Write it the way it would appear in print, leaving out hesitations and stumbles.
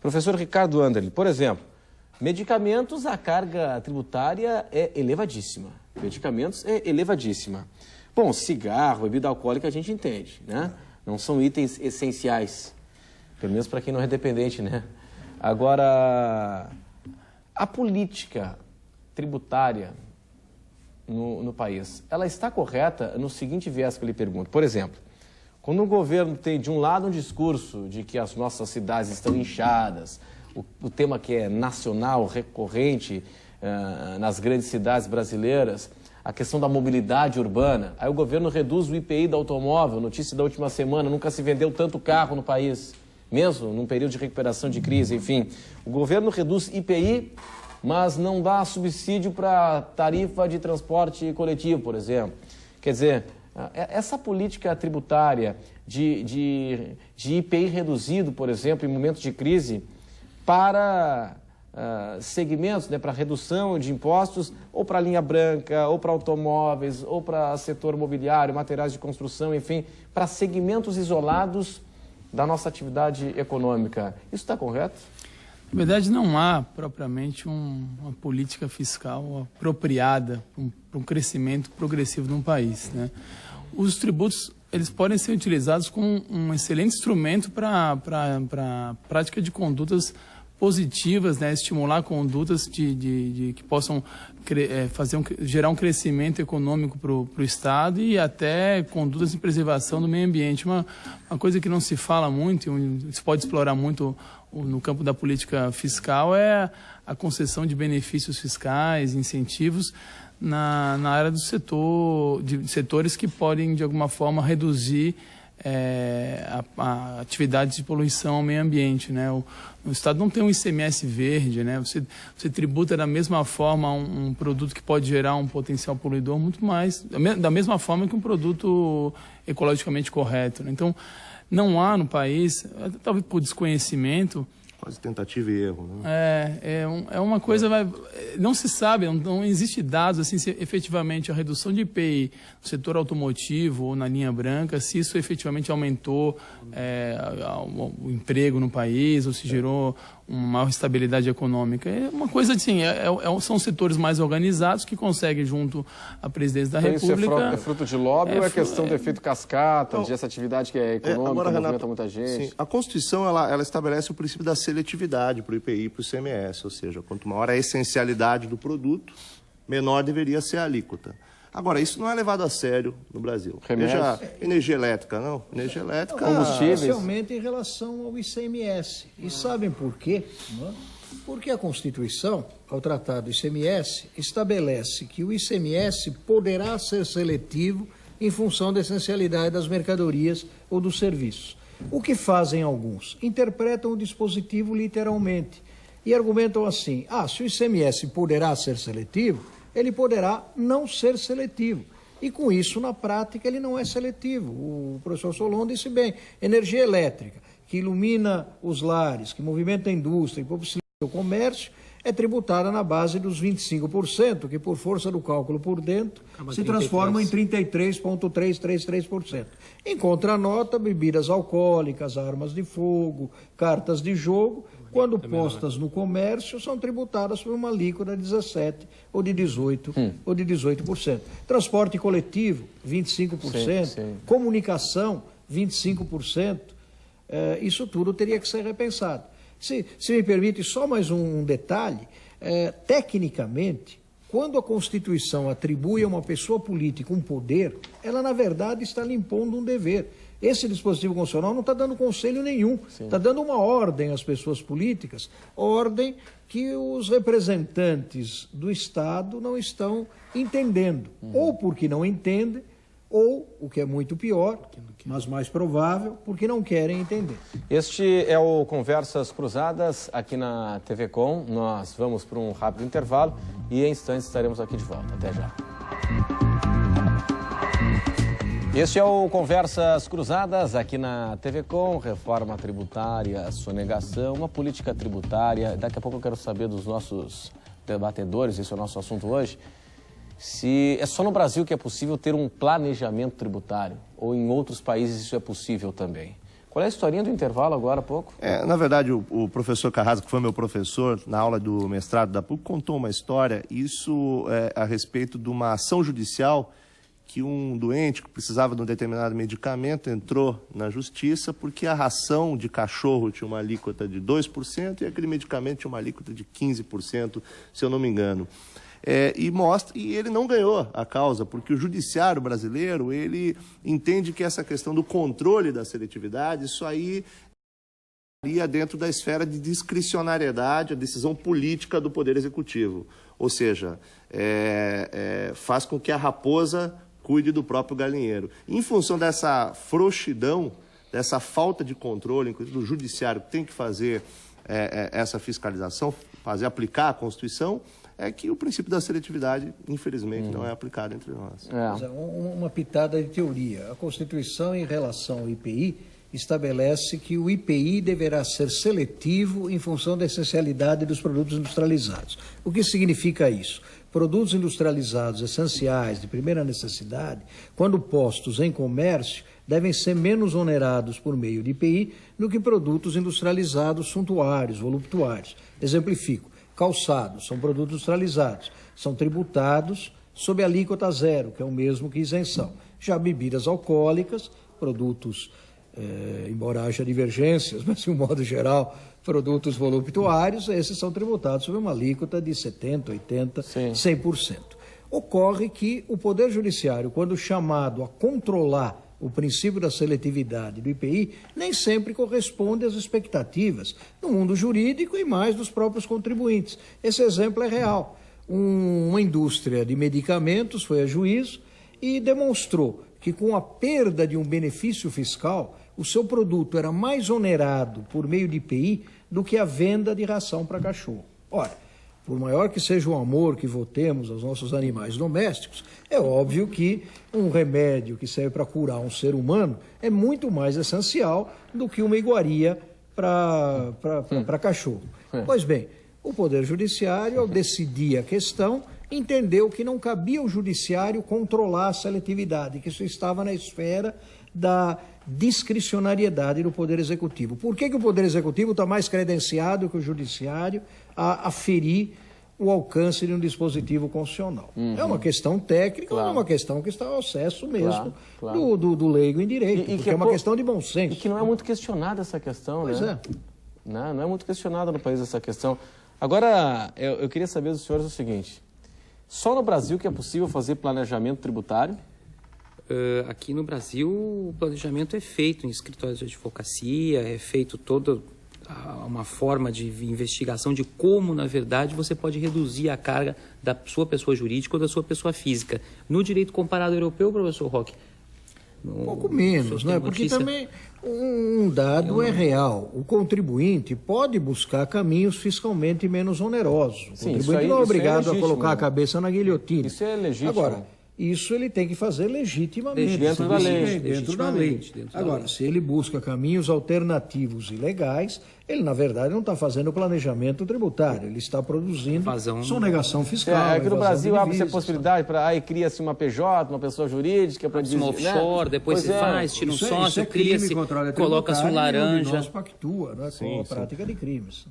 Professor Ricardo Anderle, por exemplo, medicamentos, a carga tributária é elevadíssima. Medicamentos é elevadíssima. Bom, cigarro, bebida alcoólica a gente entende, né? Não são itens essenciais, pelo menos para quem não é dependente, né? Agora, a política tributária no país, ela está correta no seguinte viés que eu lhe pergunto. Por exemplo, quando o governo tem de um lado um discurso de que as nossas cidades estão inchadas, o tema que é nacional, recorrente nas grandes cidades brasileiras, a questão da mobilidade urbana, aí o governo reduz o IPI do automóvel, notícia da última semana, nunca se vendeu tanto carro no país, mesmo num período de recuperação de crise, enfim. O governo reduz IPI, mas não dá subsídio para tarifa de transporte coletivo, por exemplo. Quer dizer, essa política tributária de IPI reduzido, por exemplo, em momentos de crise, para segmentos, né, para redução de impostos, ou para linha branca, ou para automóveis, ou para setor imobiliário, materiais de construção, enfim, para segmentos isolados da nossa atividade econômica. Isso está correto? Na verdade, não há propriamente uma política fiscal apropriada para um crescimento progressivo de um país, né? Os tributos, eles podem ser utilizados como um excelente instrumento para a prática de condutas positivas, né? Estimular condutas que possam gerar um crescimento econômico para o Estado e até condutas de preservação do meio ambiente. Uma coisa que não se fala muito, se pode explorar muito no campo da política fiscal, é a concessão de benefícios fiscais, incentivos na área do setor, de setores que podem, de alguma forma, reduzir a atividade de poluição ao meio ambiente, né? O Estado não tem um ICMS verde, né? Você tributa da mesma forma um produto que pode gerar um potencial poluidor muito mais, da mesma forma que um produto ecologicamente correto, né? Então, não há no país, talvez por desconhecimento... Quase tentativa e erro, né? É uma coisa... Não se sabe, não existe dados assim, se efetivamente a redução de IPI no setor automotivo ou na linha branca, se isso efetivamente aumentou o emprego no país ou se gerou uma maior estabilidade econômica. É uma coisa assim, são setores mais organizados que conseguem, junto à presidência da República... Isso é fruto de lobby ou é questão do efeito cascata, dessa atividade que é econômica, agora, movimenta Renato, muita gente? Sim, a Constituição ela estabelece o princípio da seletividade para o IPI e para o ICMS, ou seja, quanto maior a essencialidade do produto, menor deveria ser a alíquota. Agora, isso não é levado a sério no Brasil. Veja, energia elétrica, não? Energia elétrica... Combustíveis. Especialmente em relação ao ICMS. E sabem por quê? Porque a Constituição, ao tratar do ICMS, estabelece que o ICMS poderá ser seletivo em função da essencialidade das mercadorias ou dos serviços. O que fazem alguns? Interpretam o dispositivo literalmente e argumentam assim: se o ICMS poderá ser seletivo, ele poderá não ser seletivo. E com isso, na prática, ele não é seletivo. O professor Solon disse bem, energia elétrica, que ilumina os lares, que movimenta a indústria e possibilita o comércio, é tributada na base dos 25%, que por força do cálculo por dentro se transforma em 33,333%. Em contranota, bebidas alcoólicas, armas de fogo, cartas de jogo, quando postas no comércio, são tributadas por uma alíquota de 17% ou de 18%. Transporte coletivo, 25%. Sim. Comunicação, 25%. Isso tudo teria que ser repensado. Se me permite só mais um detalhe, tecnicamente, quando a Constituição atribui a uma pessoa política um poder, ela, na verdade, está lhe impondo um dever. Esse dispositivo constitucional não está dando conselho nenhum, está dando uma ordem às pessoas políticas, ordem que os representantes do Estado não estão entendendo, ou porque não entendem, ou, o que é muito pior, mas mais provável, porque não querem entender. Este é o Conversas Cruzadas aqui na TV Com. Nós vamos para um rápido intervalo e em instantes estaremos aqui de volta. Até já. Este é o Conversas Cruzadas aqui na TV Com, reforma tributária, sonegação, uma política tributária. Daqui a pouco eu quero saber dos nossos debatedores, esse é o nosso assunto hoje, se é só no Brasil que é possível ter um planejamento tributário ou em outros países isso é possível também. Qual é a historinha do intervalo agora há pouco? Na verdade, o professor Carrasco, que foi meu professor na aula do mestrado da PUC, contou uma história, isso a respeito de uma ação judicial que um doente que precisava de um determinado medicamento entrou na justiça porque a ração de cachorro tinha uma alíquota de 2% e aquele medicamento tinha uma alíquota de 15%, se eu não me engano. E ele não ganhou a causa, porque o judiciário brasileiro, ele entende que essa questão do controle da seletividade, isso aí ia dentro da esfera de discricionariedade, a decisão política do Poder Executivo. Ou seja, faz com que a raposa cuide do próprio galinheiro. Em função dessa frouxidão, dessa falta de controle, inclusive do judiciário, que tem que fazer essa fiscalização, aplicar a Constituição, é que o princípio da seletividade, infelizmente, não é aplicado entre nós. Uma pitada de teoria. A Constituição, em relação ao IPI, estabelece que o IPI deverá ser seletivo em função da essencialidade dos produtos industrializados. O que significa isso? Produtos industrializados essenciais, de primeira necessidade, quando postos em comércio, devem ser menos onerados por meio de IPI do que produtos industrializados suntuários, voluptuários. Exemplifico. Calçados são produtos industrializados, são tributados sob alíquota zero, que é o mesmo que isenção. Já bebidas alcoólicas, produtos, embora haja divergências, mas de um modo geral, produtos voluptuários, esses são tributados sob uma alíquota de 70%, 80%, 100%. Ocorre que o Poder Judiciário, quando chamado a controlar o princípio da seletividade do IPI, nem sempre corresponde às expectativas do mundo jurídico e mais dos próprios contribuintes. Esse exemplo é real. Uma indústria de medicamentos foi a juízo e demonstrou que com a perda de um benefício fiscal, o seu produto era mais onerado por meio de IPI do que a venda de ração para cachorro. Ora, por maior que seja o amor que votemos aos nossos animais domésticos, é óbvio que um remédio que serve para curar um ser humano é muito mais essencial do que uma iguaria para cachorro. Pois bem, o Poder Judiciário, ao decidir a questão, entendeu que não cabia ao Judiciário controlar a seletividade, que isso estava na esfera da discricionariedade do Poder Executivo. Por que o Poder Executivo está mais credenciado que o Judiciário a aferir o alcance de um dispositivo constitucional? É uma questão técnica, é uma questão que está ao acesso mesmo do leigo em direito, porque é uma questão de bom senso. E que não é muito questionada essa questão, pois né? Não é muito questionada no país essa questão. Agora, eu queria saber dos senhores o seguinte, só no Brasil que é possível fazer planejamento tributário? Aqui no Brasil, o planejamento é feito em escritórios de advocacia, é feito toda uma forma de investigação de como, na verdade, você pode reduzir a carga da sua pessoa jurídica ou da sua pessoa física. No direito comparado europeu, professor Roque? Um pouco menos, né? Porque também um dado é real. O contribuinte pode buscar caminhos fiscalmente menos onerosos. O contribuinte não é obrigado a colocar a cabeça na guilhotina. Isso é legítimo. Agora, isso ele tem que fazer legitimamente. Dentro da lei. Dentro da lei. Agora, se ele busca caminhos alternativos e legais, ele, na verdade, não está fazendo planejamento tributário, ele está produzindo sonegação fiscal. Aqui no Brasil abre-se a possibilidade para aí cria-se uma PJ, uma pessoa jurídica, para dizer, uma offshore, depois você faz, tira um sócio, cria-se, coloca-se um laranja. Nós pactua, né, com a prática de crimes.